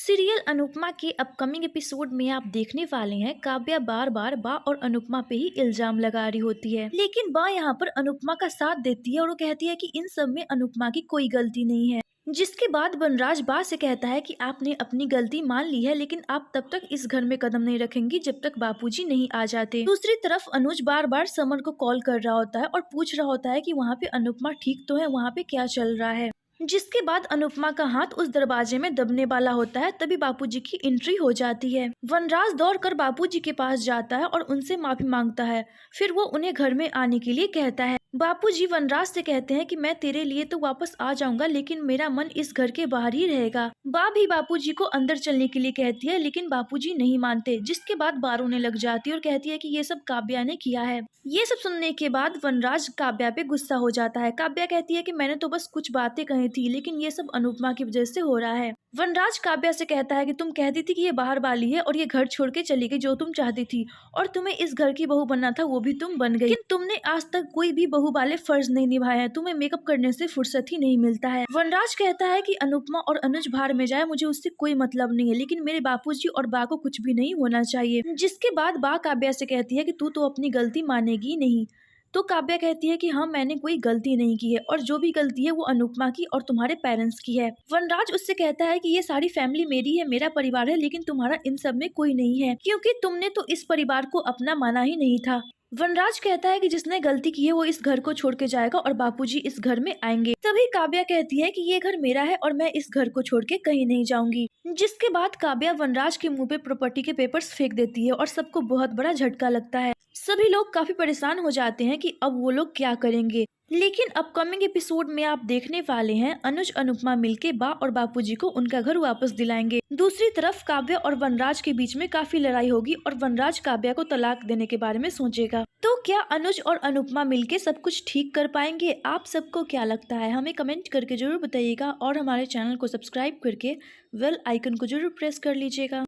Serial Anupama के upcoming episode में आप देखने वाले हैं काव्या बार बार बा और अनुपमा पे ही इल्जाम लगा रही होती है, लेकिन बा यहाँ पर अनुपमा का साथ देती है और वो कहती है कि इन सब में अनुपमा की कोई गलती नहीं है। जिसके बाद वनराज बा से कहता है कि आपने अपनी गलती मान ली है, लेकिन आप तब तक इस घर में कदम नहीं रखेंगी जब तक बापूजी नहीं आ जाते। दूसरी तरफ अनुज बार बार समर को कॉल कर रहा होता है और पूछ रहा होता है कि वहाँ पे अनुपमा ठीक तो है, वहाँ पे क्या चल रहा है। जिसके बाद अनुपमा का हाथ उस दरवाजे में दबने वाला होता है, तभी बापूजी की एंट्री हो जाती है। वनराज दौड़कर बापूजी के पास जाता है और उनसे माफी मांगता है। फिर वो उन्हें घर में आने के लिए कहता है। बापूजी वनराज से कहते हैं कि मैं तेरे लिए तो वापस आ जाऊंगा, लेकिन मेरा मन इस घर के बाहर ही रहेगा। बा भी बापूजी को अंदर चलने के लिए कहती है, लेकिन बापूजी नहीं मानते। जिसके बाद बा रोने लग जाती है और कहती है कि ये सब काव्या ने किया है। ये सब सुनने के बाद वनराज काव्या पे गुस्सा हो जाता है। काव्या कहती है कि मैंने तो बस कुछ बातें कही थी, लेकिन ये सब अनुपमा की वजह से हो रहा है। वनराज काव्या से कहता है कि तुम कहती थी कि ये बाहर वाली है और ये घर छोड़ के चली गई जो तुम चाहती थी, और तुम्हें इस घर की बहू बनना था, वो भी तुम बन गई। लेकिन तुमने आज तक कोई भी बहू वाले फर्ज नहीं निभाए हैं। तुम्हें मेकअप करने से फुर्सत ही नहीं मिलता है। वनराज कहता है कि अनुपमा और अनुज बाहर में जाए, मुझे उससे कोई मतलब नहीं है, लेकिन मेरे बापूजी और बा को कुछ भी नहीं होना चाहिए। जिसके बाद बा काव्या से कहती है कि तू तो अपनी गलती मानेगी नहीं। तो काव्या कहती है कि हाँ, मैंने कोई गलती नहीं की है और जो भी गलती है वो अनुपमा की और तुम्हारे पेरेंट्स की है। वनराज उससे कहता है कि ये सारी फैमिली मेरी है, मेरा परिवार है, लेकिन तुम्हारा इन सब में कोई नहीं है, क्योंकि तुमने तो इस परिवार को अपना माना ही नहीं था। वनराज कहता है कि जिसने गलती की है वो इस घर को छोड़ के जाएगा और बापूजी इस घर में आएंगे। तभी काव्या कहती है कि ये घर मेरा है और मैं इस घर को छोड़ के कहीं नहीं जाऊंगी। जिसके बाद काव्या वनराज के मुंह पे प्रॉपर्टी के पेपर्स फेंक देती है और सबको बहुत बड़ा झटका लगता है। सभी लोग काफी परेशान हो जाते हैं कि अब वो लोग क्या करेंगे। लेकिन अपकमिंग एपिसोड में आप देखने वाले हैं अनुज अनुपमा मिलके बा और बापूजी को उनका घर वापस दिलाएंगे। दूसरी तरफ काव्या और वनराज के बीच में काफी लड़ाई होगी और वनराज काव्या को तलाक देने के बारे में सोचेगा। तो क्या अनुज और अनुपमा मिलके सब कुछ ठीक कर पाएंगे? आप सबको क्या लगता है? हमें कमेंट करके जरूर बताइएगा और हमारे चैनल को सब्सक्राइब करके बेल आइकन को जरूर प्रेस कर लीजिएगा।